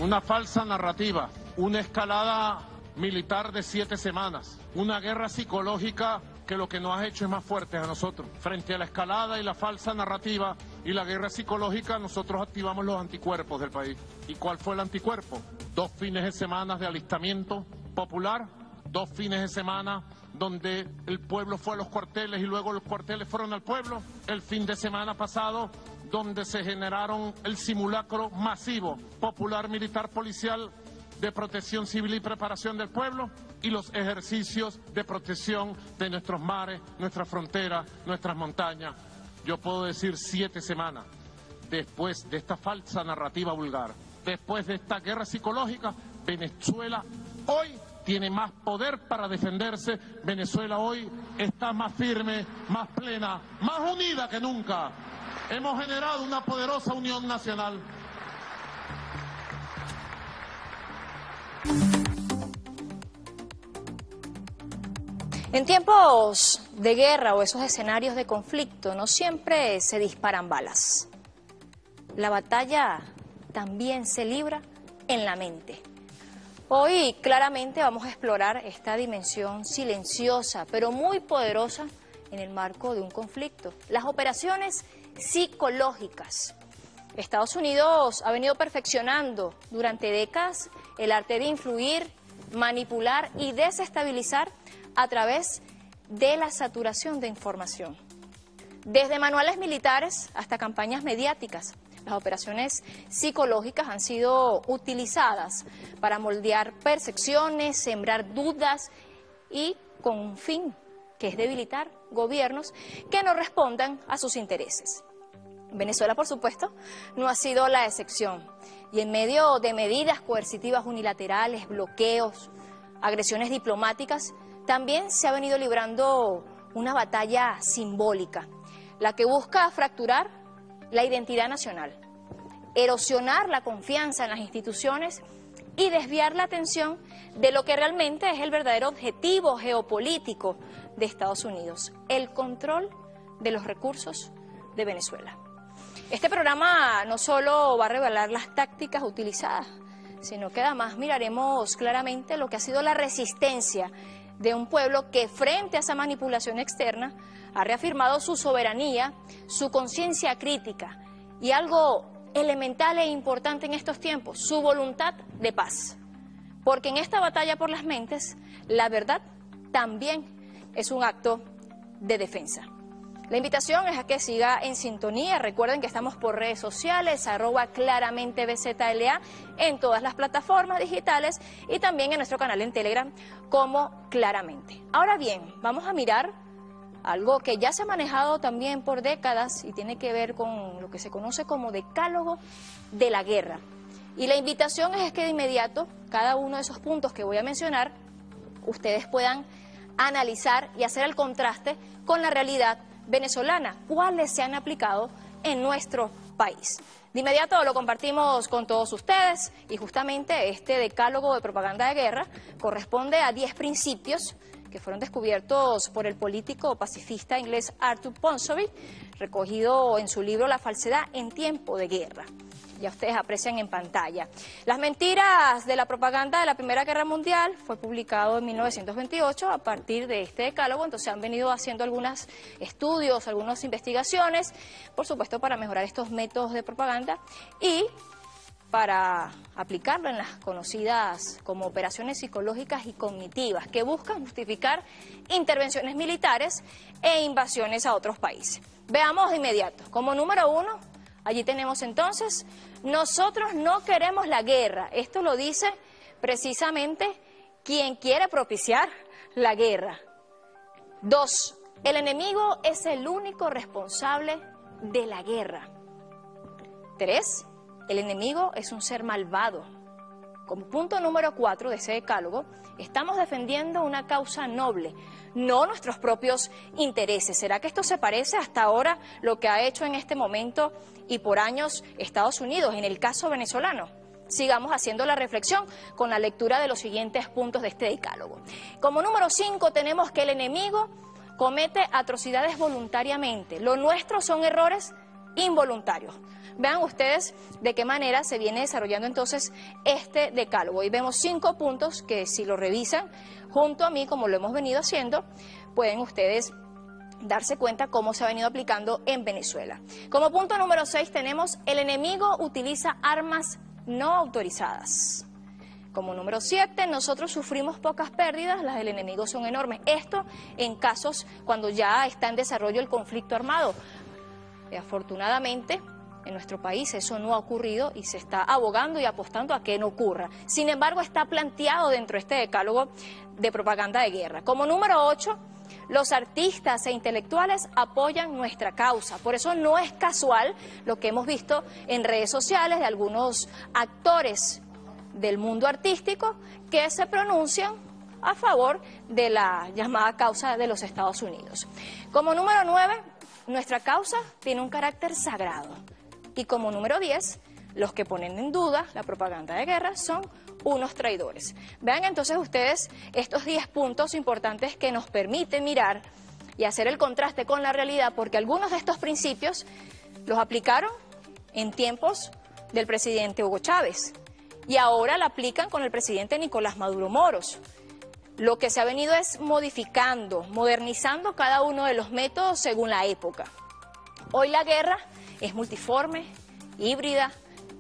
una falsa narrativa, una escalada militar de 7 semanas, una guerra psicológica que lo que nos ha hecho es más fuertes a nosotros. Frente a la escalada y la falsa narrativa y la guerra psicológica, nosotros activamos los anticuerpos del país. ¿Y cuál fue el anticuerpo? 2 fines de semana de alistamiento popular, 2 fines de semana donde el pueblo fue a los cuarteles y luego los cuarteles fueron al pueblo. El fin de semana pasado, donde se generaron el simulacro masivo popular, militar, policial, de protección civil y preparación del pueblo, y los ejercicios de protección de nuestros mares, nuestras fronteras, nuestras montañas. Yo puedo decir 7 semanas después de esta falsa narrativa vulgar, después de esta guerra psicológica, Venezuela hoy tiene más poder para defenderse. Venezuela hoy está más firme, más plena, más unida que nunca. Hemos generado una poderosa unión nacional. En tiempos de guerra o esos escenarios de conflicto no siempre se disparan balas. La batalla también se libra en la mente. Hoy claramente vamos a explorar esta dimensión silenciosa pero muy poderosa en el marco de un conflicto. Las operaciones psicológicas. Estados Unidos ha venido perfeccionando durante décadas el arte de influir, manipular y desestabilizar a través de la saturación de información. Desde manuales militares hasta campañas mediáticas, las operaciones psicológicas han sido utilizadas para moldear percepciones, sembrar dudas y con un fin, que es debilitar gobiernos que no respondan a sus intereses. Venezuela, por supuesto, no ha sido la excepción. Y en medio de medidas coercitivas unilaterales, bloqueos, agresiones diplomáticas, también se ha venido librando una batalla simbólica, la que busca fracturar la identidad nacional, erosionar la confianza en las instituciones y desviar la atención de lo que realmente es el verdadero objetivo geopolítico de Estados Unidos, el control de los recursos de Venezuela. Este programa no solo va a revelar las tácticas utilizadas, sino que además miraremos claramente lo que ha sido la resistencia de un pueblo que frente a esa manipulación externa ha reafirmado su soberanía, su conciencia crítica y algo elemental e importante en estos tiempos, su voluntad de paz. Porque en esta batalla por las mentes, la verdad también es un acto de defensa. La invitación es a que siga en sintonía. Recuerden que estamos por redes sociales, @claramentebzla, en todas las plataformas digitales y también en nuestro canal en Telegram como Claramente. Ahora bien, vamos a mirar algo que ya se ha manejado también por décadas y tiene que ver con lo que se conoce como decálogo de la guerra. Y la invitación es que de inmediato, cada uno de esos puntos que voy a mencionar, ustedes puedan analizar y hacer el contraste con la realidad venezolana, cuáles se han aplicado en nuestro país. De inmediato lo compartimos con todos ustedes y justamente este decálogo de propaganda de guerra corresponde a 10 principios que fueron descubiertos por el político pacifista inglés Arthur Ponsonby, recogido en su libro La falsedad en tiempo de guerra. Ya ustedes aprecian en pantalla. Las mentiras de la propaganda de la Primera Guerra Mundial fue publicado en 1928 a partir de este decálogo. Entonces han venido haciendo algunos estudios, algunas investigaciones, por supuesto para mejorar estos métodos de propaganda y para aplicarlo en las conocidas como operaciones psicológicas y cognitivas que buscan justificar intervenciones militares e invasiones a otros países. Veamos de inmediato. Como número 1, allí tenemos entonces, nosotros no queremos la guerra. Esto lo dice precisamente quien quiere propiciar la guerra. 2, el enemigo es el único responsable de la guerra. 3, el enemigo es un ser malvado. Como punto número 4 de ese decálogo, estamos defendiendo una causa noble, no nuestros propios intereses. ¿Será que esto se parece hasta ahora lo que ha hecho en este momento y por años Estados Unidos en el caso venezolano? Sigamos haciendo la reflexión con la lectura de los siguientes puntos de este decálogo. Como número 5 tenemos que el enemigo comete atrocidades voluntariamente. Lo nuestro son errores involuntarios. Vean ustedes de qué manera se viene desarrollando entonces este decálogo. Y vemos 5 puntos que, si lo revisan junto a mí, como lo hemos venido haciendo, pueden ustedes darse cuenta cómo se ha venido aplicando en Venezuela. Como punto número 6 tenemos: el enemigo utiliza armas no autorizadas. Como número 7, nosotros sufrimos pocas pérdidas, las del enemigo son enormes. Esto en casos cuando ya está en desarrollo el conflicto armado. Afortunadamente, en nuestro país eso no ha ocurrido y se está abogando y apostando a que no ocurra. Sin embargo, está planteado dentro de este decálogo de propaganda de guerra. Como número 8, los artistas e intelectuales apoyan nuestra causa. Por eso no es casual lo que hemos visto en redes sociales de algunos actores del mundo artístico que se pronuncian a favor de la llamada causa de los Estados Unidos. Como número 9, nuestra causa tiene un carácter sagrado. Y como número 10, los que ponen en duda la propaganda de guerra son unos traidores. Vean entonces ustedes estos 10 puntos importantes que nos permiten mirar y hacer el contraste con la realidad, porque algunos de estos principios los aplicaron en tiempos del presidente Hugo Chávez y ahora la aplican con el presidente Nicolás Maduro Moros. Lo que se ha venido es modificando, modernizando cada uno de los métodos según la época. Hoy la guerra es multiforme, híbrida,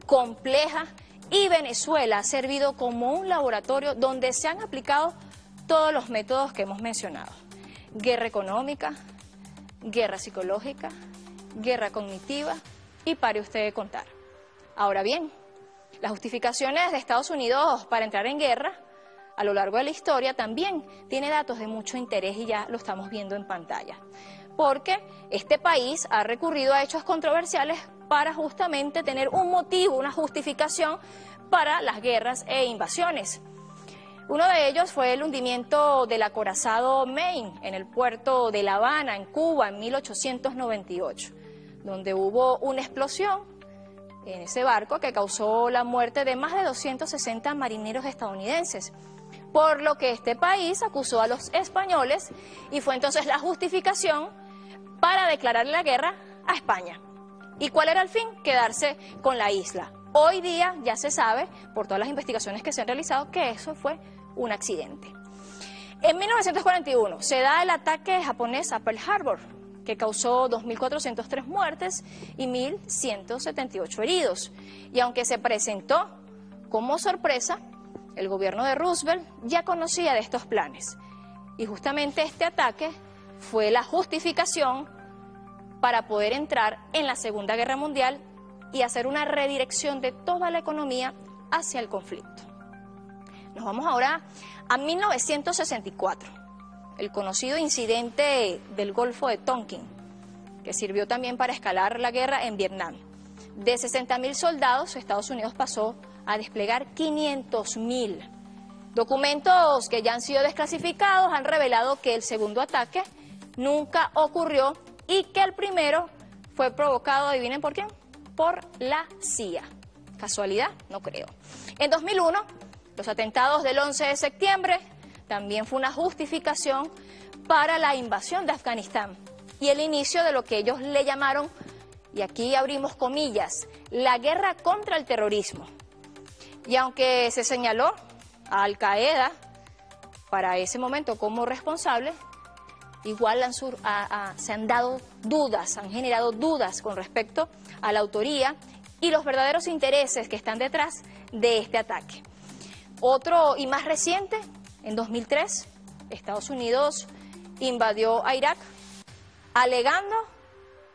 compleja, y Venezuela ha servido como un laboratorio donde se han aplicado todos los métodos que hemos mencionado. Guerra económica, guerra psicológica, guerra cognitiva y pare usted de contar. Ahora bien, las justificaciones de Estados Unidos para entrar en guerra a lo largo de la historia también tiene datos de mucho interés y ya lo estamos viendo en pantalla. Porque este país ha recurrido a hechos controversiales para justamente tener un motivo, una justificación para las guerras e invasiones. Uno de ellos fue el hundimiento del acorazado Maine en el puerto de La Habana, en Cuba, en 1898, donde hubo una explosión en ese barco que causó la muerte de más de 260 marineros estadounidenses, por lo que este país acusó a los españoles y fue entonces la justificación para declararle la guerra a España. ¿Y cuál era el fin? Quedarse con la isla. Hoy día ya se sabe, por todas las investigaciones que se han realizado, que eso fue un accidente. En 1941 se da el ataque japonés a Pearl Harbor, que causó 2.403 muertes y 1.178 heridos. Y aunque se presentó como sorpresa, el gobierno de Roosevelt ya conocía de estos planes. Y justamente este ataque fue la justificación para poder entrar en la Segunda Guerra Mundial y hacer una redirección de toda la economía hacia el conflicto. Nos vamos ahora a 1964, el conocido incidente del Golfo de Tonkin, que sirvió también para escalar la guerra en Vietnam. De 60.000 soldados, Estados Unidos pasó a desplegar 500.000. Documentos que ya han sido desclasificados han revelado que el segundo ataque nunca ocurrió y que el primero fue provocado, adivinen por quién, por la CIA. ¿Casualidad? No creo. En 2001, los atentados del 11 de septiembre también fue una justificación para la invasión de Afganistán y el inicio de lo que ellos le llamaron, y aquí abrimos comillas, la guerra contra el terrorismo. Y aunque se señaló a Al Qaeda para ese momento como responsable, igual se han dado dudas, han generado dudas con respecto a la autoría y los verdaderos intereses que están detrás de este ataque. Otro y más reciente, en 2003, Estados Unidos invadió a Irak alegando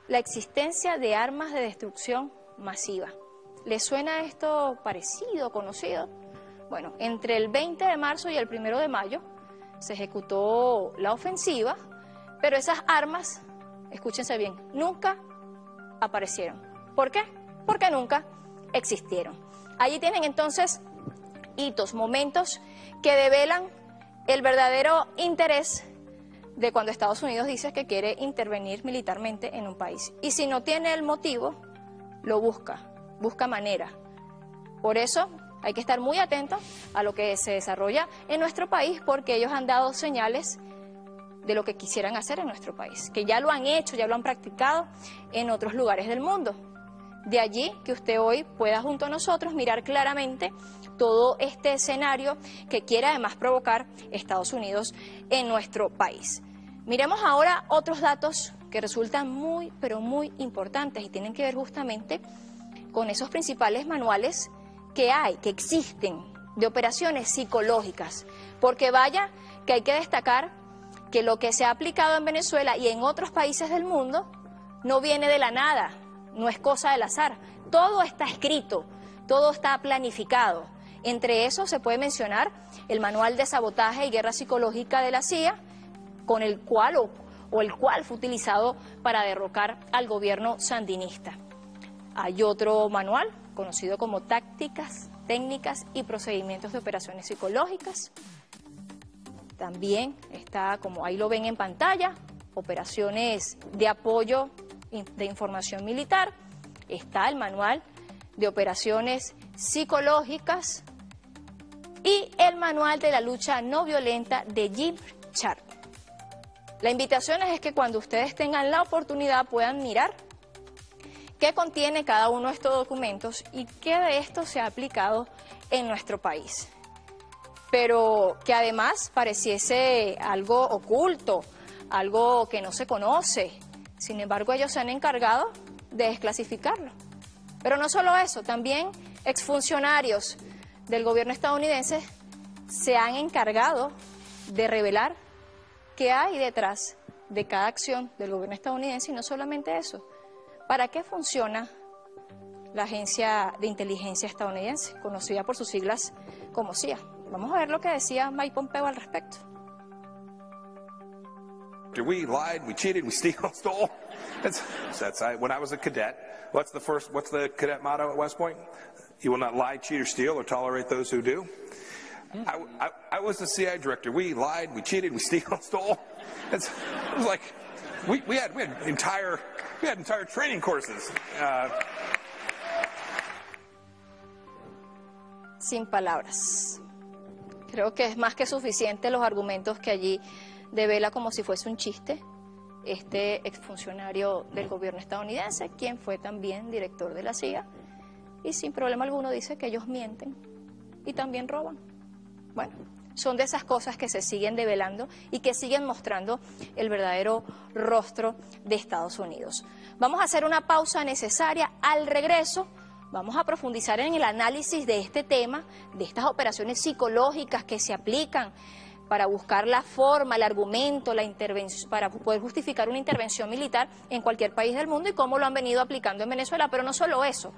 la existencia de armas de destrucción masiva. ¿Les suena esto parecido, conocido? Bueno, entre el 20 de marzo y el 1 de mayo se ejecutó la ofensiva, pero esas armas, escúchense bien, nunca aparecieron. ¿Por qué? Porque nunca existieron. Allí tienen entonces hitos, momentos que develan el verdadero interés de cuando Estados Unidos dice que quiere intervenir militarmente en un país. Y si no tiene el motivo, lo busca manera. Por eso hay que estar muy atentos a lo que se desarrolla en nuestro país, porque ellos han dado señales de lo que quisieran hacer en nuestro país, que ya lo han hecho, ya lo han practicado en otros lugares del mundo. De allí que usted hoy pueda junto a nosotros mirar claramente todo este escenario que quiere además provocar Estados Unidos en nuestro país. Miremos ahora otros datos que resultan muy, pero muy importantes y tienen que ver justamente con esos principales manuales que existen de operaciones psicológicas. Porque vaya que hay que destacar que lo que se ha aplicado en Venezuela y en otros países del mundo no viene de la nada, no es cosa del azar. Todo está escrito, todo está planificado. Entre esos se puede mencionar el Manual de Sabotaje y Guerra Psicológica de la CIA, con el cual el cual fue utilizado para derrocar al gobierno sandinista. Hay otro manual conocido como Tácticas, Técnicas y Procedimientos de Operaciones Psicológicas. También está, como ahí lo ven en pantalla, Operaciones de Apoyo de Información Militar. Está el Manual de Operaciones Psicológicas y el Manual de la Lucha No Violenta de Jim Sharp. La invitación es que cuando ustedes tengan la oportunidad puedan mirar qué contiene cada uno de estos documentos y qué de esto se ha aplicado en nuestro país. Pero que además pareciese algo oculto, algo que no se conoce. Sin embargo, ellos se han encargado de desclasificarlo. Pero no solo eso, también exfuncionarios del gobierno estadounidense se han encargado de revelar qué hay detrás de cada acción del gobierno estadounidense y no solamente eso. ¿Para qué funciona la agencia de inteligencia estadounidense, conocida por sus siglas como CIA? Vamos a ver lo que decía Mike Pompeo al respecto. We lied, we cheated, we stole. That's when I was a cadet. What's the cadet motto at West Point? You will not lie, cheat, or steal, or tolerate those who do. I was the CIA director. We lied, we cheated, we stole. It was like we had entire training courses. Sin palabras. Creo que es más que suficiente los argumentos que allí devela como si fuese un chiste este exfuncionario del gobierno estadounidense, quien fue también director de la CIA, y sin problema alguno dice que ellos mienten y también roban. Bueno, son de esas cosas que se siguen develando y que siguen mostrando el verdadero rostro de Estados Unidos. Vamos a hacer una pausa necesaria. Al regreso vamos a profundizar en el análisis de este tema, de estas operaciones psicológicas que se aplican para buscar la forma, el argumento, la intervención, para poder justificar una intervención militar en cualquier país del mundo y cómo lo han venido aplicando en Venezuela. Pero no solo eso,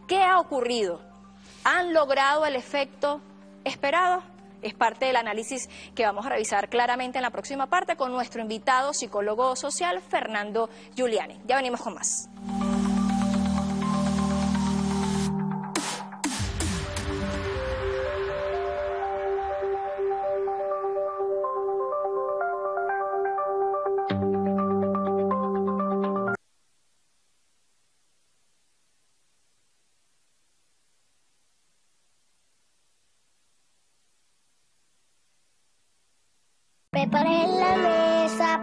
¿qué ha ocurrido? ¿Han logrado el efecto esperado? Es parte del análisis que vamos a revisar claramente en la próxima parte con nuestro invitado psicólogo social, Fernando Giuliani. Ya venimos con más.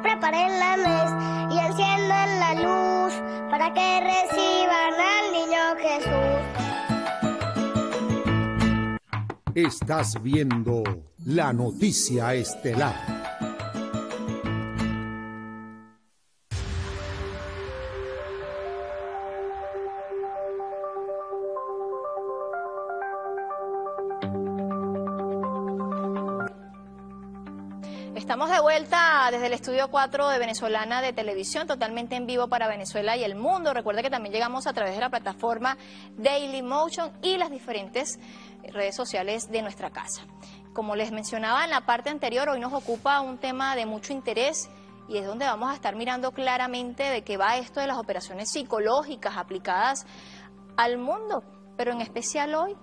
Preparen la mesa y enciendan la luz para que reciban al niño Jesús. Estás viendo la noticia estelar. Estamos de vuelta desde el estudio 4 de Venezolana de Televisión, totalmente en vivo para Venezuela y el mundo. Recuerde que también llegamos a través de la plataforma Dailymotion y las diferentes redes sociales de nuestra casa. Como les mencionaba en la parte anterior, hoy nos ocupa un tema de mucho interés y es donde vamos a estar mirando claramente de qué va esto de las operaciones psicológicas aplicadas al mundo, pero en especial hoy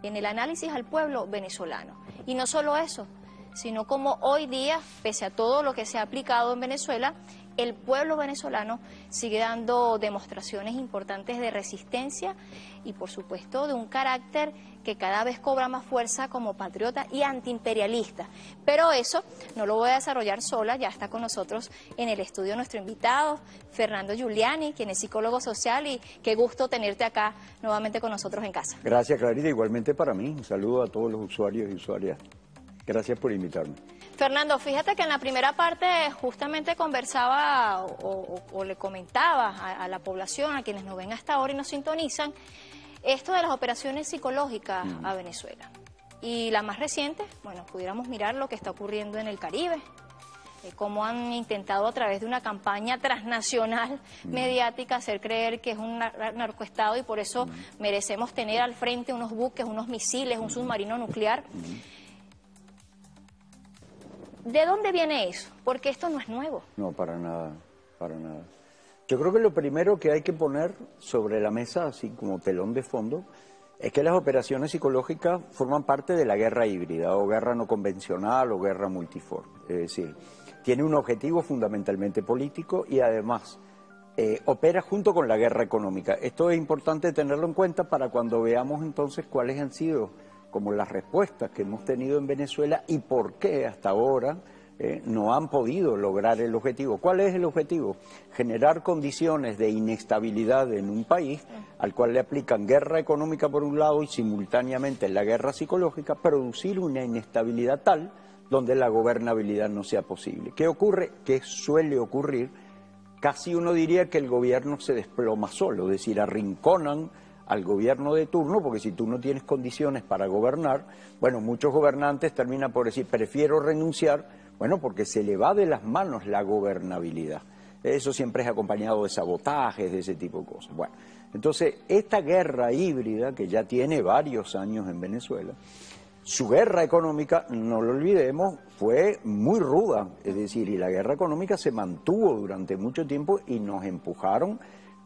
en el análisis al pueblo venezolano. Y no solo eso, sino como hoy día, pese a todo lo que se ha aplicado en Venezuela, el pueblo venezolano sigue dando demostraciones importantes de resistencia y, por supuesto, de un carácter que cada vez cobra más fuerza como patriota y antiimperialista. Pero eso no lo voy a desarrollar sola, ya está con nosotros en el estudio nuestro invitado, Fernando Giuliani, quien es psicólogo social, y qué gusto tenerte acá nuevamente con nosotros en casa. Gracias, Clarita, igualmente para mí. Un saludo a todos los usuarios y usuarias. Gracias por invitarme. Fernando, fíjate que en la primera parte justamente conversaba o le comentaba a la población, a quienes nos ven hasta ahora y nos sintonizan, esto de las operaciones psicológicas a Venezuela. Y la más reciente, bueno, pudiéramos mirar lo que está ocurriendo en el Caribe, cómo han intentado a través de una campaña transnacional mediática hacer creer que es un narcoestado y por eso merecemos tener al frente unos buques, unos misiles, un submarino nuclear. ¿De dónde viene eso? Porque esto no es nuevo. No, para nada, para nada. Yo creo que lo primero que hay que poner sobre la mesa, así como telón de fondo, es que las operaciones psicológicas forman parte de la guerra híbrida, o guerra no convencional, o guerra multiforme. Es decir, tiene un objetivo fundamentalmente político y además opera junto con la guerra económica. Esto es importante tenerlo en cuenta para cuando veamos entonces cuáles han sido como las respuestas que hemos tenido en Venezuela y por qué hasta ahora no han podido lograr el objetivo. ¿Cuál es el objetivo? Generar condiciones de inestabilidad en un país al cual le aplican guerra económica por un lado y simultáneamente la guerra psicológica, producir una inestabilidad tal donde la gobernabilidad no sea posible. ¿Qué ocurre? ¿Qué suele ocurrir? Casi uno diría que el gobierno se desploma solo, es decir, arrinconan al gobierno de turno, porque si tú no tienes condiciones para gobernar, bueno, muchos gobernantes terminan por decir, prefiero renunciar, bueno, porque se le va de las manos la gobernabilidad. Eso siempre es acompañado de sabotajes, de ese tipo de cosas. Bueno, entonces, esta guerra híbrida, que ya tiene varios años en Venezuela, su guerra económica, no lo olvidemos, fue muy ruda, es decir, y la guerra económica se mantuvo durante mucho tiempo y nos empujaron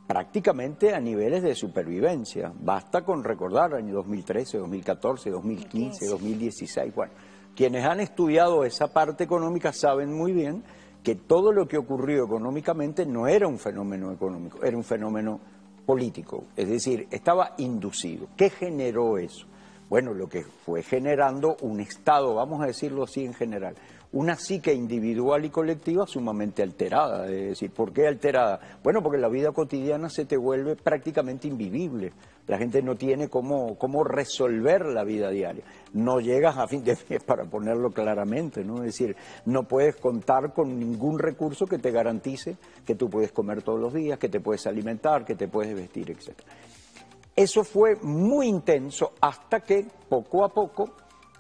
prácticamente a niveles de supervivencia. Basta con recordar año 2013, 2014, 2015, 2016. Bueno, quienes han estudiado esa parte económica saben muy bien que todo lo que ocurrió económicamente no era un fenómeno económico, era un fenómeno político. Es decir, estaba inducido. ¿Qué generó eso? Bueno, lo que fue generando un Estado, vamos a decirlo así en general, una psique individual y colectiva sumamente alterada. Es decir, ¿por qué alterada? Bueno, porque la vida cotidiana se te vuelve prácticamente invivible. La gente no tiene cómo resolver la vida diaria. No llegas a fin de mes, para ponerlo claramente, ¿no? Es decir, no puedes contar con ningún recurso que te garantice que tú puedes comer todos los días, que te puedes alimentar, que te puedes vestir, etc. Eso fue muy intenso hasta que, poco a poco,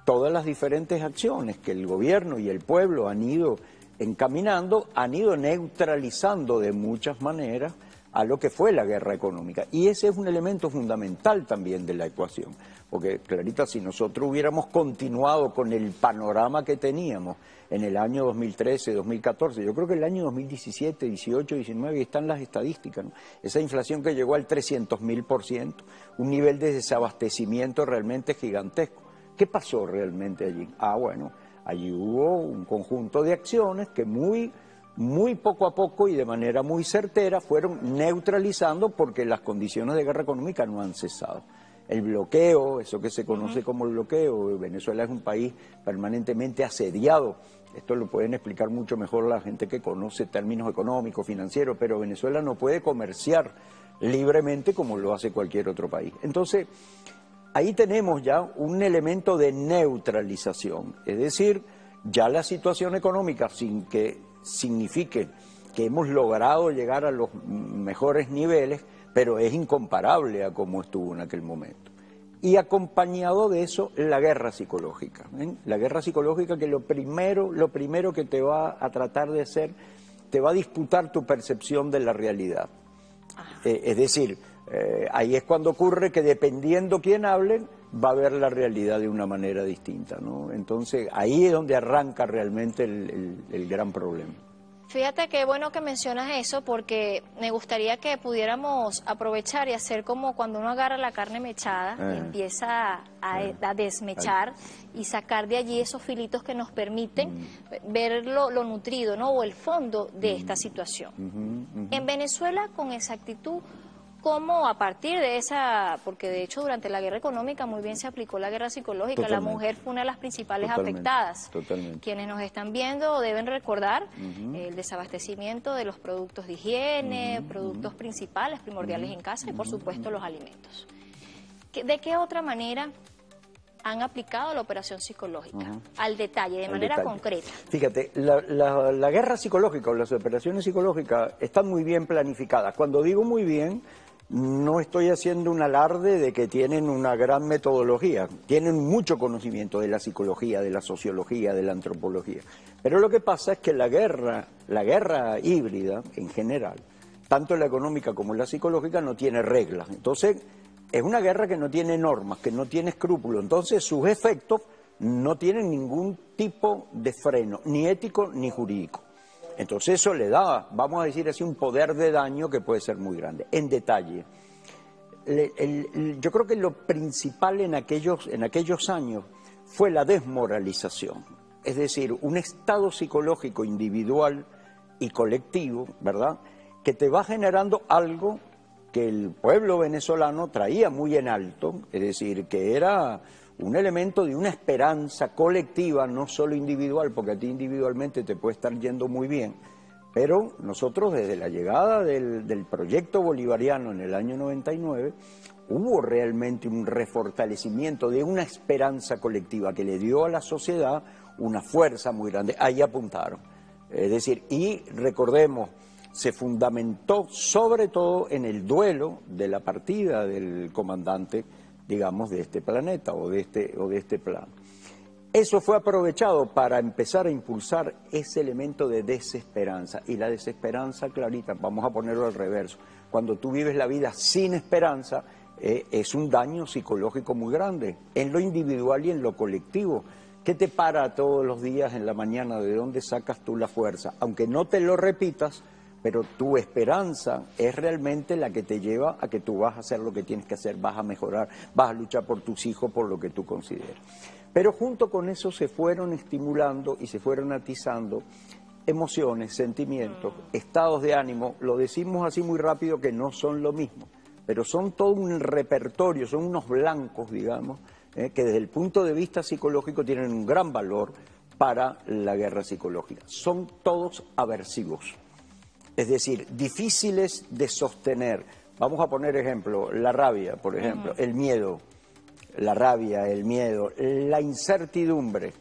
todas las diferentes acciones que el gobierno y el pueblo han ido encaminando, han ido neutralizando de muchas maneras a lo que fue la guerra económica. Y ese es un elemento fundamental también de la ecuación. Porque, Clarita, si nosotros hubiéramos continuado con el panorama que teníamos en el año 2013, 2014, yo creo que el año 2017, 18, 19, están las estadísticas, ¿no? Esa inflación que llegó al 300.000%, un nivel de desabastecimiento realmente gigantesco. ¿Qué pasó realmente allí? Bueno, allí hubo un conjunto de acciones que muy poco a poco y de manera muy certera fueron neutralizando porque las condiciones de guerra económica no han cesado. El bloqueo, eso que se conoce como el bloqueo, Venezuela es un país permanentemente asediado. Esto lo pueden explicar mucho mejor la gente que conoce términos económicos, financieros, pero Venezuela no puede comerciar libremente como lo hace cualquier otro país. Entonces, ahí tenemos ya un elemento de neutralización, es decir, ya la situación económica, sin que signifique que hemos logrado llegar a los mejores niveles, pero es incomparable a cómo estuvo en aquel momento. Y acompañado de eso, la guerra psicológica. La guerra psicológica que lo primero que te va a tratar de hacer, te va a disputar tu percepción de la realidad. Es decir, ahí es cuando ocurre que dependiendo quién hable, va a ver la realidad de una manera distinta, ¿no? Entonces, ahí es donde arranca realmente el gran problema. Fíjate qué bueno que mencionas eso, porque me gustaría que pudiéramos aprovechar y hacer como cuando uno agarra la carne mechada y empieza a desmechar y sacar de allí esos filitos que nos permiten ver lo nutrido, ¿no? O el fondo de esta situación. En Venezuela, con exactitud, cómo a partir de esa, porque de hecho durante la guerra económica muy bien se aplicó la guerra psicológica, Totalmente. la mujer fue una de las principales Totalmente. afectadas. Totalmente. Quienes nos están viendo deben recordar el desabastecimiento de los productos de higiene, productos principales, primordiales en casa y por supuesto los alimentos. ¿De qué otra manera han aplicado la operación psicológica? Al detalle, de manera concreta. Fíjate, la guerra psicológica o las operaciones psicológicas están muy bien planificadas. Cuando digo muy bien, no estoy haciendo un alarde de que tienen una gran metodología. Tienen mucho conocimiento de la psicología, de la sociología, de la antropología. Pero lo que pasa es que la guerra híbrida en general, tanto la económica como la psicológica, no tiene reglas. Entonces, es una guerra que no tiene normas, que no tiene escrúpulos. Entonces, sus efectos no tienen ningún tipo de freno, ni ético ni jurídico. Entonces, eso le da, vamos a decir así, un poder de daño que puede ser muy grande. En detalle, yo creo que lo principal en aquellos años fue la desmoralización. Es decir, un estado psicológico individual y colectivo, ¿verdad?, que te va generando algo que el pueblo venezolano traía muy en alto, es decir, que era un elemento de una esperanza colectiva, no solo individual, porque a ti individualmente te puede estar yendo muy bien, pero nosotros desde la llegada del proyecto bolivariano en el año 99, hubo realmente un refortalecimiento de una esperanza colectiva que le dio a la sociedad una fuerza muy grande. Ahí apuntaron. Es decir, y recordemos, se fundamentó sobre todo en el duelo de la partida del comandante, digamos, de este planeta o de este plano. Eso fue aprovechado para empezar a impulsar ese elemento de desesperanza. Y la desesperanza, Clarita, vamos a ponerlo al reverso. Cuando tú vives la vida sin esperanza, es un daño psicológico muy grande, en lo individual y en lo colectivo. ¿Qué te para todos los días en la mañana? ¿De dónde sacas tú la fuerza? Aunque no te lo repitas, pero tu esperanza es realmente la que te lleva a que tú vas a hacer lo que tienes que hacer, vas a mejorar, vas a luchar por tus hijos, por lo que tú consideres. Pero junto con eso se fueron estimulando y se fueron atizando emociones, sentimientos, estados de ánimo. Lo decimos así muy rápido que no son lo mismo, pero son todo un repertorio, son unos blancos, digamos, que desde el punto de vista psicológico tienen un gran valor para la guerra psicológica. Son todos aversivos. Es decir, difíciles de sostener. Vamos a poner ejemplo, la rabia, por ejemplo, el miedo, la rabia, el miedo, la incertidumbre.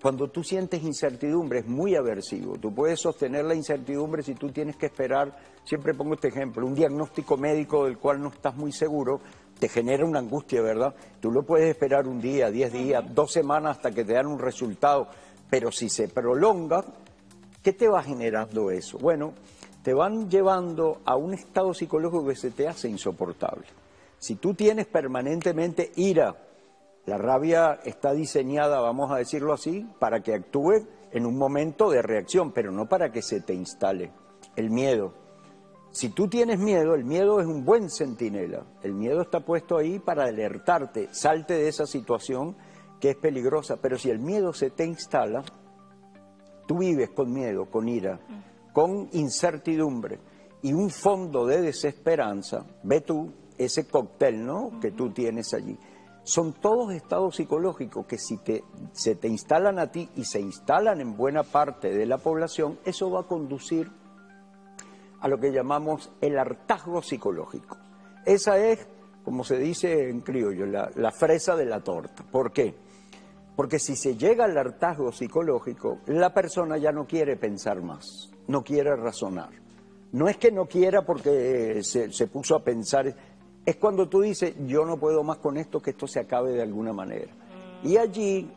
Cuando tú sientes incertidumbre es muy aversivo. Tú puedes sostener la incertidumbre si tú tienes que esperar, siempre pongo este ejemplo, un diagnóstico médico del cual no estás muy seguro, te genera una angustia, ¿verdad? Tú lo puedes esperar un día, 10 días, 2 semanas hasta que te dan un resultado, pero si se prolonga, ¿qué te va generando eso? Bueno, te van llevando a un estado psicológico que se te hace insoportable. Si tú tienes permanentemente ira, la rabia está diseñada, vamos a decirlo así, para que actúe en un momento de reacción, pero no para que se te instale. El miedo. Si tú tienes miedo, el miedo es un buen centinela. El miedo está puesto ahí para alertarte, salte de esa situación que es peligrosa. Pero si el miedo se te instala, tú vives con miedo, con ira, con incertidumbre y un fondo de desesperanza. Ve tú ese cóctel, ¿no?, que tú tienes allí. Son todos estados psicológicos que si se te instalan a ti y se instalan en buena parte de la población, eso va a conducir a lo que llamamos el hartazgo psicológico. Esa es, como se dice en criollo, la fresa de la torta. ¿Por qué? Porque si se llega al hartazgo psicológico, la persona ya no quiere pensar más, no quiere razonar. No es que no quiera porque se puso a pensar, es cuando tú dices, yo no puedo más con esto, que esto se acabe de alguna manera. Y allí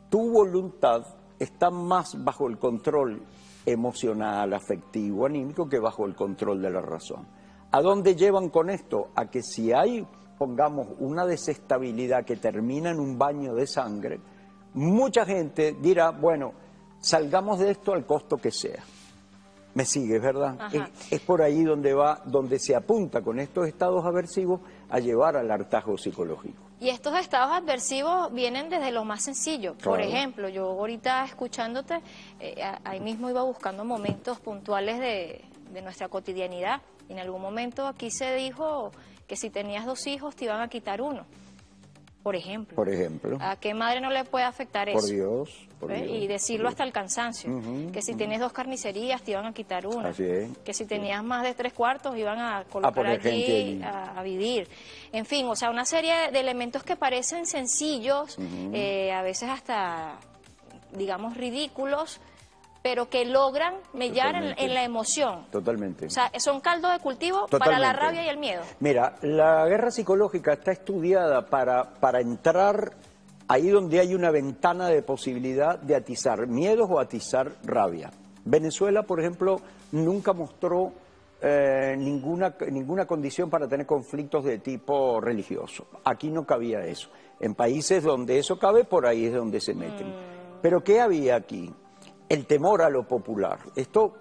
tu voluntad está más bajo el control emocional, afectivo, anímico, que bajo el control de la razón. ¿A dónde llevan con esto? A que si hay, pongamos, una desestabilidad que termina en un baño de sangre, mucha gente dirá, bueno, salgamos de esto al costo que sea. ¿Me sigues, verdad? Es por ahí donde se apunta con estos estados aversivos a llevar al hartazgo psicológico. Y estos estados aversivos vienen desde lo más sencillo. Claro. Por ejemplo, yo ahorita escuchándote, ahí mismo iba buscando momentos puntuales de nuestra cotidianidad. En algún momento aquí se dijo que si tenías 2 hijos te iban a quitar uno, por ejemplo. Por ejemplo. ¿A qué madre no le puede afectar Por eso? Dios. Por ¿Ve? Dios, Y decirlo hasta el cansancio, que si tienes 2 carnicerías te iban a quitar una, Así es. que si tenías más de 3/4 iban a colocar poner gente allí allí. a vivir. En fin, o sea, una serie de elementos que parecen sencillos, a veces hasta, digamos, ridículos, pero que logran mellar en la emoción. Totalmente. O sea, son caldo de cultivo para Totalmente. la rabia y el miedo. Mira, la guerra psicológica está estudiada para entrar ahí donde hay una ventana de posibilidad de atizar miedos o atizar rabia. Venezuela, por ejemplo, nunca mostró ninguna condición para tener conflictos de tipo religioso. Aquí no cabía eso. En países donde eso cabe, por ahí es donde se meten. Pero ¿qué había aquí? El temor a lo popular. Esto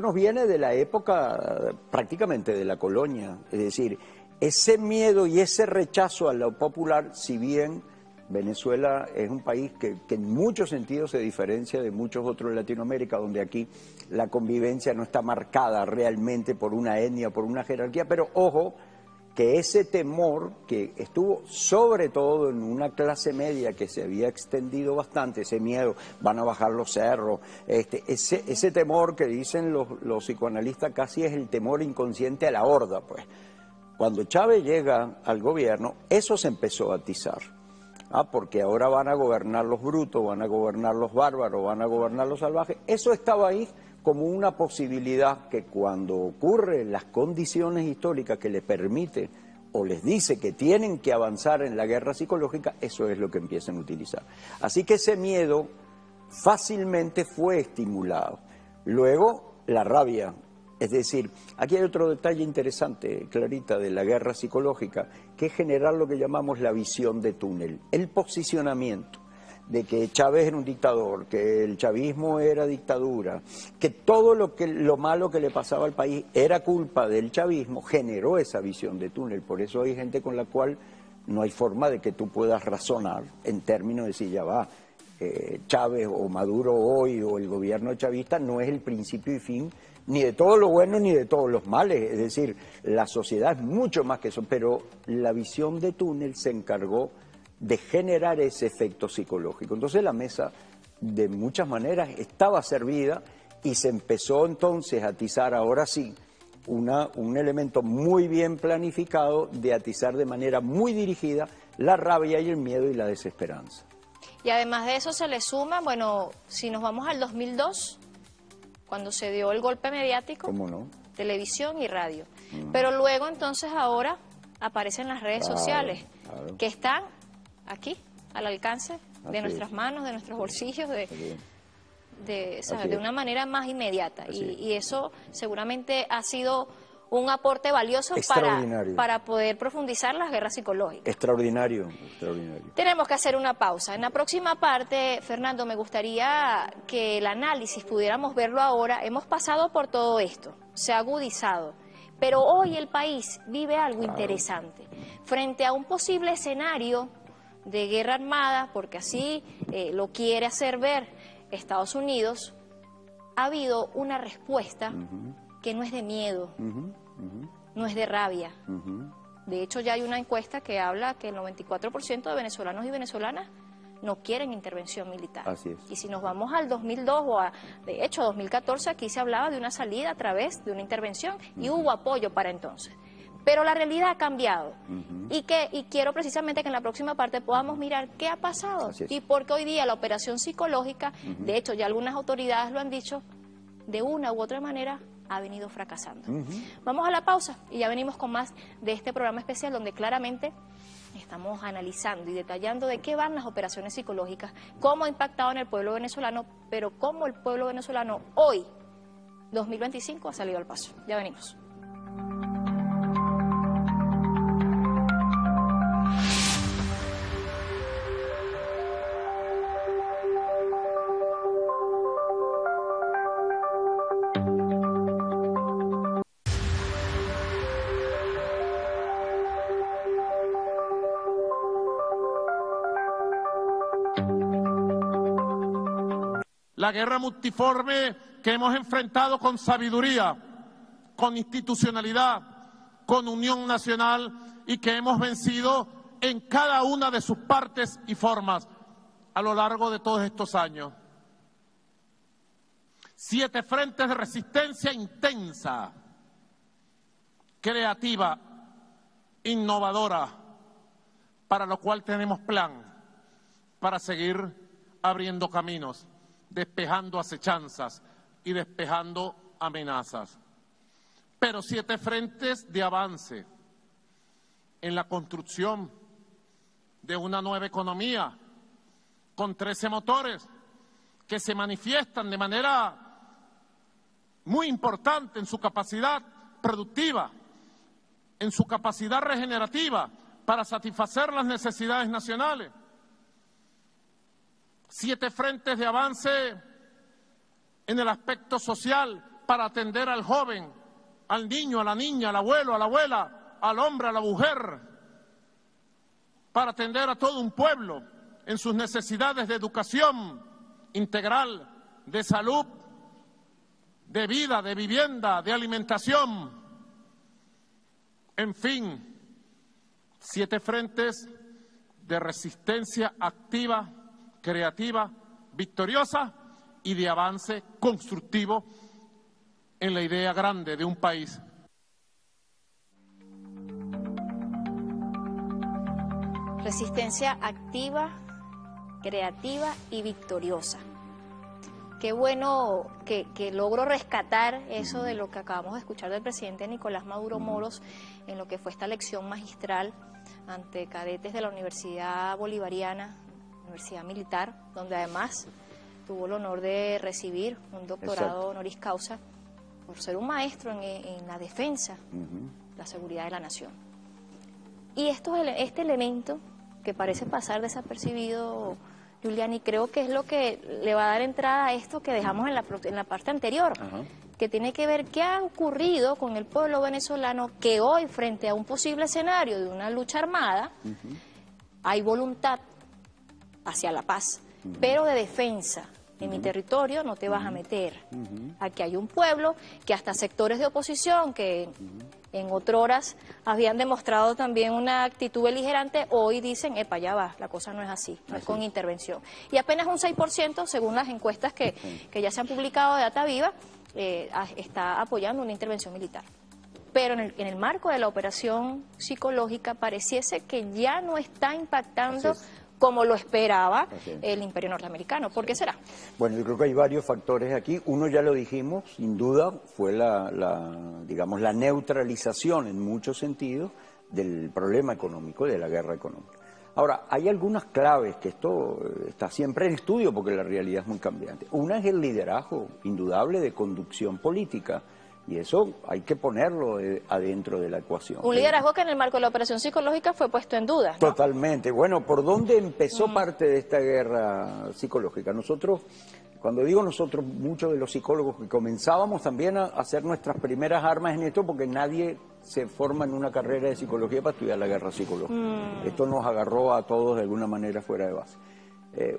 nos viene de la época prácticamente de la colonia. Es decir, ese miedo y ese rechazo a lo popular, si bien Venezuela es un país que en muchos sentidos se diferencia de muchos otros de Latinoamérica, donde aquí la convivencia no está marcada realmente por una etnia, por una jerarquía, pero ojo, que ese temor que estuvo sobre todo en una clase media que se había extendido bastante, ese miedo, van a bajar los cerros, ese temor que dicen los psicoanalistas casi es el temor inconsciente a la horda, pues. Cuando Chávez llega al gobierno, eso se empezó a atizar, porque ahora van a gobernar los brutos, van a gobernar los bárbaros, van a gobernar los salvajes, eso estaba ahí como una posibilidad que cuando ocurren las condiciones históricas que les permite o les dice que tienen que avanzar en la guerra psicológica, eso es lo que empiezan a utilizar. Así que ese miedo fácilmente fue estimulado. Luego, la rabia. Es decir, aquí hay otro detalle interesante, Clarita, de la guerra psicológica, que es generar lo que llamamos la visión de túnel, el posicionamiento de que Chávez era un dictador, que el chavismo era dictadura, que todo lo malo que le pasaba al país era culpa del chavismo, generó esa visión de túnel. Por eso hay gente con la cual no hay forma de que tú puedas razonar en términos de si ya va, Chávez o Maduro hoy o el gobierno chavista no es el principio y fin ni de todo lo bueno ni de todos los males. Es decir, la sociedad es mucho más que eso, pero la visión de túnel se encargó de generar ese efecto psicológico. Entonces la mesa de muchas maneras estaba servida y se empezó entonces a atizar, ahora sí, un elemento muy bien planificado de atizar de manera muy dirigida la rabia y el miedo y la desesperanza. Y además de eso se le suma, bueno, si nos vamos al 2002, cuando se dio el golpe mediático, ¿Cómo no? televisión y radio. Pero luego entonces ahora aparecen las redes sociales, que están aquí, al alcance de nuestras manos, de nuestros bolsillos, de una manera más inmediata. Y eso seguramente ha sido un aporte valioso para poder profundizar las guerras psicológicas. Extraordinario, extraordinario. Tenemos que hacer una pausa. En la próxima parte, Fernando, me gustaría que el análisis pudiéramos verlo ahora. Hemos pasado por todo esto, se ha agudizado, pero hoy el país vive algo interesante. Frente a un posible escenario de guerra armada, porque así lo quiere hacer ver Estados Unidos, ha habido una respuesta que no es de miedo, no es de rabia. De hecho, ya hay una encuesta que habla que el 94% de venezolanos y venezolanas no quieren intervención militar. Así es. Y si nos vamos al 2002 de hecho 2014, aquí se hablaba de una salida a través de una intervención y hubo apoyo para entonces. Pero la realidad ha cambiado y quiero precisamente que en la próxima parte podamos mirar qué ha pasado y por qué hoy día la operación psicológica, de hecho ya algunas autoridades lo han dicho, de una u otra manera ha venido fracasando. Vamos a la pausa y ya venimos con más de este programa especial donde claramente estamos analizando y detallando de qué van las operaciones psicológicas, cómo ha impactado en el pueblo venezolano, pero cómo el pueblo venezolano hoy, 2025, ha salido al paso. Ya venimos. La guerra multiforme que hemos enfrentado con sabiduría, con institucionalidad, con unión nacional y que hemos vencido en cada una de sus partes y formas a lo largo de todos estos años. 7 frentes de resistencia intensa, creativa, innovadora, para lo cual tenemos plan para seguir abriendo caminos, despejando acechanzas y despejando amenazas. Pero 7 frentes de avance en la construcción de una nueva economía con 13 motores que se manifiestan de manera muy importante en su capacidad productiva, en su capacidad regenerativa para satisfacer las necesidades nacionales. 7 frentes de avance en el aspecto social para atender al joven, al niño, a la niña, al abuelo, a la abuela, al hombre, a la mujer, para atender a todo un pueblo en sus necesidades de educación integral, de salud, de vida, de vivienda, de alimentación. En fin, 7 frentes de resistencia activa, creativa, victoriosa y de avance constructivo en la idea grande de un país. Resistencia activa, creativa y victoriosa. Qué bueno que logro rescatar eso de lo que acabamos de escuchar del presidente Nicolás Maduro Moros en lo que fue esta lección magistral ante cadetes de la Universidad Bolivariana, Universidad Militar, donde además tuvo el honor de recibir un doctorado honoris causa por ser un maestro en la defensa, la seguridad de la nación. Y este elemento que parece pasar desapercibido, Julián, y creo que es lo que le va a dar entrada a esto que dejamos en la parte anterior, que tiene que ver qué ha ocurrido con el pueblo venezolano, que hoy, frente a un posible escenario de una lucha armada, hay voluntad hacia la paz, pero de defensa. En mi territorio no te vas a meter. Aquí hay un pueblo que hasta sectores de oposición que en otroras habían demostrado también una actitud beligerante, hoy dicen, epa, ya va, la cosa no es así, no es con intervención. Y apenas un 6%, según las encuestas que ya se han publicado de Data Viva, está apoyando una intervención militar. Pero en el marco de la operación psicológica pareciese que ya no está impactando como lo esperaba el imperio norteamericano. ¿Por qué será? Bueno, yo creo que hay varios factores aquí. Uno ya lo dijimos, sin duda, fue digamos, la neutralización en muchos sentidos del problema económico, de la guerra económica. Ahora, hay algunas claves que esto está siempre en estudio porque la realidad es muy cambiante. Una es el liderazgo indudable de conducción política. Y eso hay que ponerlo adentro de la ecuación. Un liderazgo que en el marco de la operación psicológica fue puesto en duda, ¿no? Totalmente. Bueno, ¿por dónde empezó parte de esta guerra psicológica? Nosotros, cuando digo nosotros, muchos de los psicólogos que comenzábamos también a hacer nuestras primeras armas en esto, porque nadie se forma en una carrera de psicología para estudiar la guerra psicológica. Esto nos agarró a todos de alguna manera fuera de base.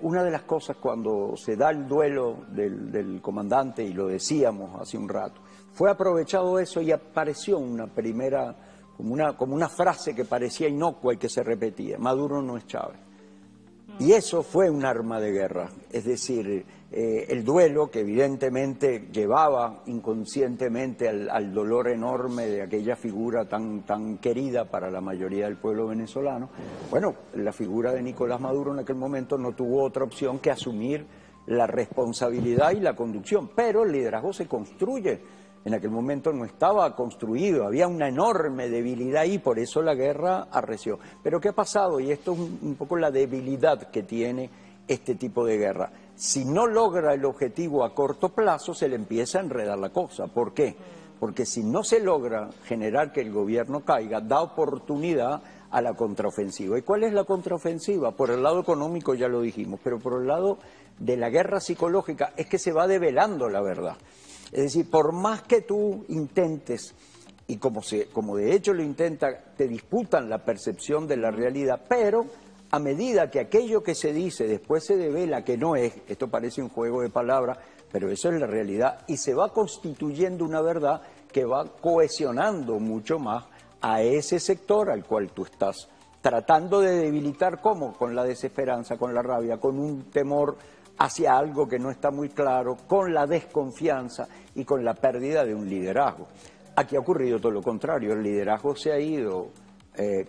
Una de las cosas cuando se da el duelo del comandante, y lo decíamos hace un rato, fue aprovechado eso y apareció una primera, como una frase que parecía inocua y que se repetía: Maduro no es Chávez. Y eso fue un arma de guerra, es decir, el duelo que evidentemente llevaba inconscientemente al dolor enorme de aquella figura tan querida para la mayoría del pueblo venezolano. Bueno, la figura de Nicolás Maduro en aquel momento no tuvo otra opción que asumir la responsabilidad y la conducción, pero el liderazgo se construye. En aquel momento no estaba construido, había una enorme debilidad y por eso la guerra arreció. Pero ¿qué ha pasado? Y esto es un poco la debilidad que tiene este tipo de guerra. Si no logra el objetivo a corto plazo, se le empieza a enredar la cosa. ¿Por qué? Porque si no se logra generar que el gobierno caiga, da oportunidad a la contraofensiva. ¿Y cuál es la contraofensiva? Por el lado económico ya lo dijimos, pero por el lado de la guerra psicológica es que se va develando la verdad. Es decir, por más que tú intentes, y como de hecho lo intenta, te disputan la percepción de la realidad, pero a medida que aquello que se dice después se devela que no es, esto parece un juego de palabras, pero eso es la realidad, y se va constituyendo una verdad que va cohesionando mucho más a ese sector al cual tú estás tratando de debilitar. ¿Cómo? Con la desesperanza, con la rabia, con un temor hacia algo que no está muy claro, con la desconfianza y con la pérdida de un liderazgo. Aquí ha ocurrido todo lo contrario, el liderazgo se ha ido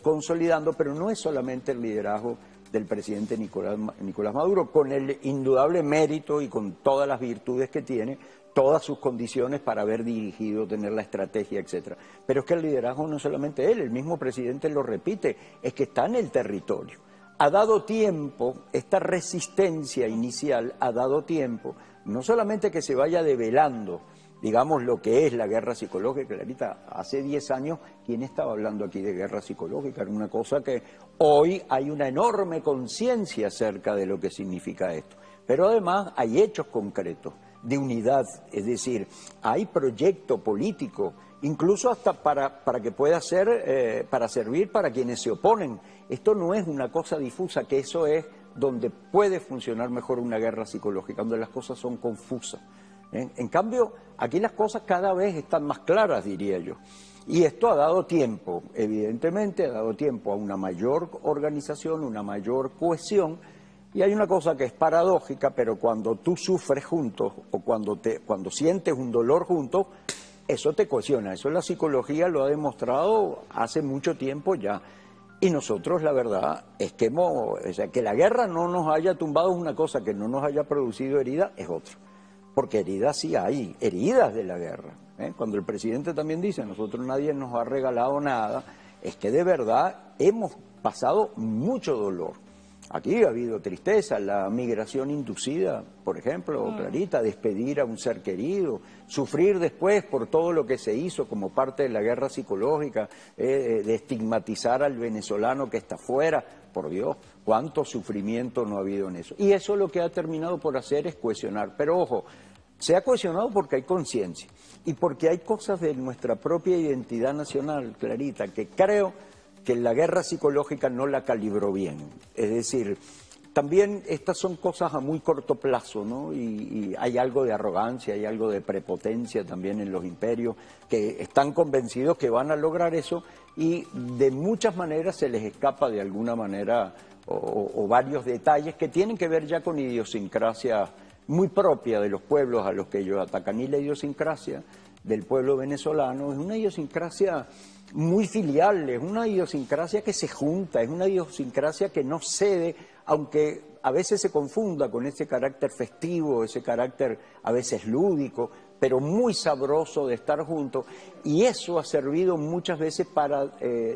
consolidando, pero no es solamente el liderazgo del presidente Nicolás Maduro, con el indudable mérito y con todas las virtudes que tiene, todas sus condiciones para haber dirigido, tener la estrategia, etcétera. Pero es que el liderazgo no es solamente él, el mismo presidente lo repite, es que está en el territorio. Ha dado tiempo, esta resistencia inicial ha dado tiempo, no solamente que se vaya develando, digamos, lo que es la guerra psicológica. Clarita, hace 10 años, ¿quién estaba hablando aquí de guerra psicológica? Era una cosa que hoy hay una enorme conciencia acerca de lo que significa esto. Pero además hay hechos concretos de unidad, es decir, hay proyecto político, incluso hasta para que pueda ser, para servir para quienes se oponen. Esto no es una cosa difusa, que eso es donde puede funcionar mejor una guerra psicológica, donde las cosas son confusas. En cambio, aquí las cosas cada vez están más claras, diría yo. Y esto ha dado tiempo, evidentemente, ha dado tiempo a una mayor organización, una mayor cohesión. Y hay una cosa que es paradójica, pero cuando tú sufres juntos o cuando sientes un dolor juntos, eso te cohesiona. Eso la psicología lo ha demostrado hace mucho tiempo ya. Y nosotros, la verdad, es que que la guerra no nos haya tumbado es una cosa, que no nos haya producido heridas es otra. Porque heridas sí hay, heridas de la guerra. Cuando el presidente también dice, nosotros nadie nos ha regalado nada, es que de verdad hemos pasado mucho dolor. Aquí ha habido tristeza, la migración inducida, por ejemplo, Clarita, despedir a un ser querido, sufrir después por todo lo que se hizo como parte de la guerra psicológica, de estigmatizar al venezolano que está fuera. Por Dios, cuánto sufrimiento no ha habido en eso. Y eso lo que ha terminado por hacer es cohesionar. Pero ojo, se ha cohesionado porque hay conciencia y porque hay cosas de nuestra propia identidad nacional, Clarita, que creo que la guerra psicológica no la calibró bien. Es decir, también estas son cosas a muy corto plazo, ¿no? Y hay algo de arrogancia, hay algo de prepotencia también en los imperios, que están convencidos que van a lograr eso y de muchas maneras se les escapa de alguna manera o varios detalles que tienen que ver ya con idiosincrasia muy propia de los pueblos a los que ellos atacan. Y la idiosincrasia del pueblo venezolano es una idiosincrasia muy filial, es una idiosincrasia que se junta, es una idiosincrasia que no cede, aunque a veces se confunda con ese carácter festivo, ese carácter a veces lúdico, pero muy sabroso de estar juntos, y eso ha servido muchas veces para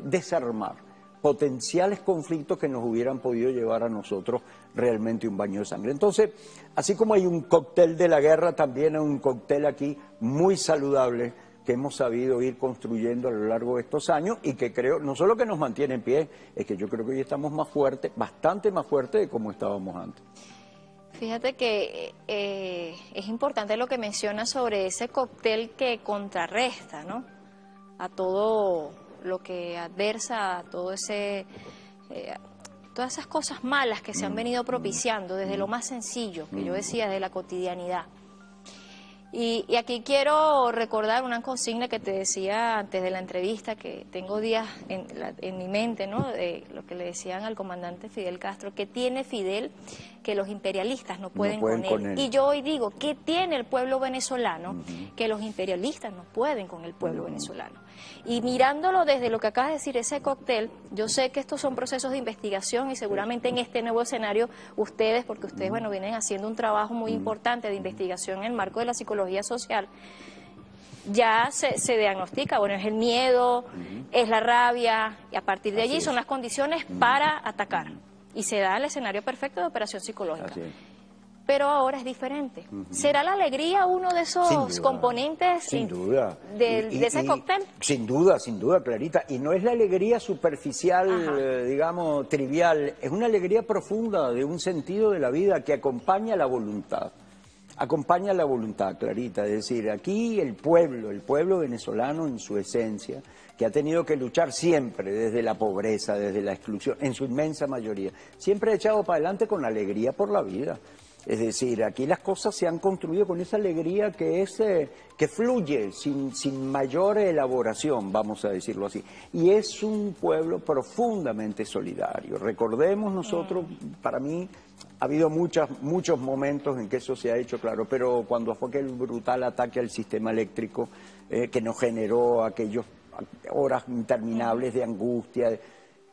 desarmar potenciales conflictos que nos hubieran podido llevar a nosotros realmente un baño de sangre. Entonces, así como hay un cóctel de la guerra, también hay un cóctel aquí muy saludable que hemos sabido ir construyendo a lo largo de estos años y que creo, no solo que nos mantiene en pie, es que yo creo que hoy estamos más fuertes, bastante más fuertes de como estábamos antes. Fíjate que es importante lo que mencionas sobre ese cóctel que contrarresta, ¿no?, a todo lo que adversa, a todo ese, todas esas cosas malas que se han venido propiciando desde lo más sencillo, que yo decía, de la cotidianidad. Y aquí quiero recordar una consigna que te decía antes de la entrevista, que tengo días en mi mente, ¿no?, de lo que le decían al comandante Fidel Castro, que tiene Fidel que los imperialistas no pueden con él. Y yo hoy digo, ¿qué tiene el pueblo venezolano que los imperialistas no pueden con el pueblo venezolano? Y mirándolo desde lo que acabas de decir, ese cóctel, yo sé que estos son procesos de investigación y seguramente en este nuevo escenario ustedes, porque ustedes, bueno, vienen haciendo un trabajo muy importante de investigación en el marco de la psicología social, ya se diagnostica, bueno, es el miedo, es la rabia, y a partir de allí son las condiciones para atacar. Y se da el escenario perfecto de operación psicológica. Pero ahora es diferente. ¿Será la alegría uno de esos componentes sin duda. De ese cóctel? Sin duda, Clarita. Y no es la alegría superficial, digamos, trivial. Es una alegría profunda de un sentido de la vida que acompaña la voluntad. acompaña la voluntad, Clarita. Es decir, aquí el pueblo venezolano en su esencia, que ha tenido que luchar siempre desde la pobreza, desde la exclusión, en su inmensa mayoría, siempre ha echado para adelante con alegría por la vida. Es decir, aquí las cosas se han construido con esa alegría que fluye sin mayor elaboración, vamos a decirlo así. Y es un pueblo profundamente solidario. Recordemos nosotros, para mí, ha habido muchos momentos en que eso se ha hecho claro, pero cuando fue aquel brutal ataque al sistema eléctrico que nos generó aquellas horas interminables de angustia,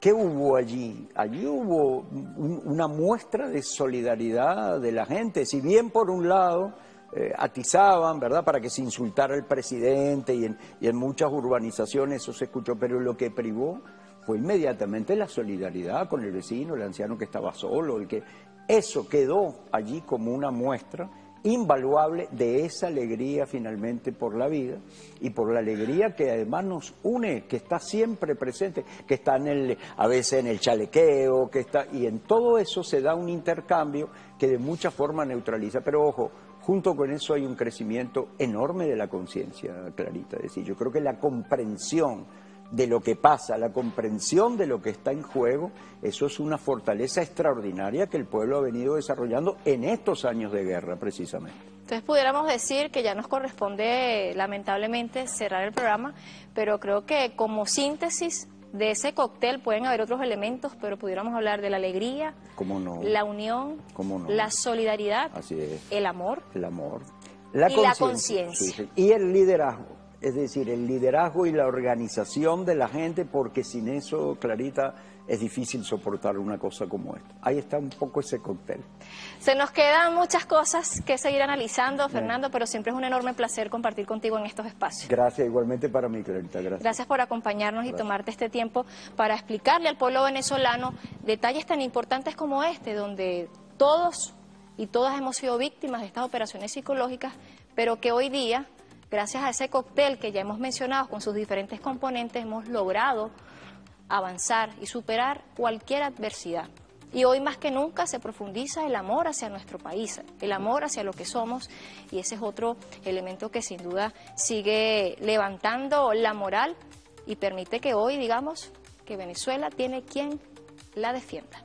¿qué hubo allí? Allí hubo una muestra de solidaridad de la gente. Si bien por un lado atizaban, ¿verdad?, para que se insultara al presidente y en muchas urbanizaciones eso se escuchó, pero lo que privó fue inmediatamente la solidaridad con el vecino, el anciano que estaba solo, eso quedó allí como una muestra invaluable de esa alegría finalmente por la vida y por la alegría que además nos une, que está siempre presente, que está a veces en el chalequeo, y en todo eso se da un intercambio que de mucha forma neutraliza. Pero ojo, junto con eso hay un crecimiento enorme de la conciencia, Clarita. Es decir, yo creo que la comprensión de lo que pasa, la comprensión de lo que está en juego, eso es una fortaleza extraordinaria que el pueblo ha venido desarrollando en estos años de guerra, precisamente. Entonces pudiéramos decir que ya nos corresponde, lamentablemente, cerrar el programa, pero creo que como síntesis de ese cóctel pueden haber otros elementos, pero pudiéramos hablar de la alegría, ¿cómo no?, la unión, ¿cómo no?, la solidaridad, así es, el amor, la y la conciencia. Sí, y el liderazgo. Es decir, el liderazgo y la organización de la gente, porque sin eso, Clarita, es difícil soportar una cosa como esta. Ahí está un poco ese cóctel. Se nos quedan muchas cosas que seguir analizando, Fernando, pero siempre es un enorme placer compartir contigo en estos espacios. Gracias, igualmente para mí, Clarita. Gracias por acompañarnos y tomarte este tiempo para explicarle al pueblo venezolano detalles tan importantes como este, donde todos y todas hemos sido víctimas de estas operaciones psicológicas, pero que hoy día, gracias a ese cóctel que ya hemos mencionado con sus diferentes componentes, hemos logrado avanzar y superar cualquier adversidad. Y hoy más que nunca se profundiza el amor hacia nuestro país, el amor hacia lo que somos, y ese es otro elemento que sin duda sigue levantando la moral y permite que hoy digamos que Venezuela tiene quien la defienda.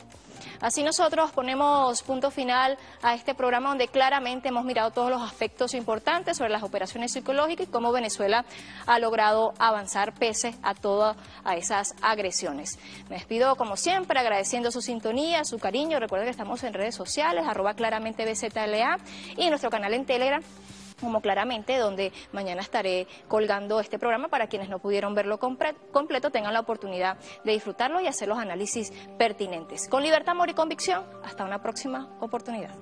Así nosotros ponemos punto final a este programa donde claramente hemos mirado todos los aspectos importantes sobre las operaciones psicológicas y cómo Venezuela ha logrado avanzar pese a todas esas agresiones. Me despido como siempre agradeciendo su sintonía, su cariño. Recuerden que estamos en redes sociales, @claramente_bzla, y en nuestro canal en Telegram como Claramente, donde mañana estaré colgando este programa para quienes no pudieron verlo completo, tengan la oportunidad de disfrutarlo y hacer los análisis pertinentes. Con libertad, amor y convicción, hasta una próxima oportunidad.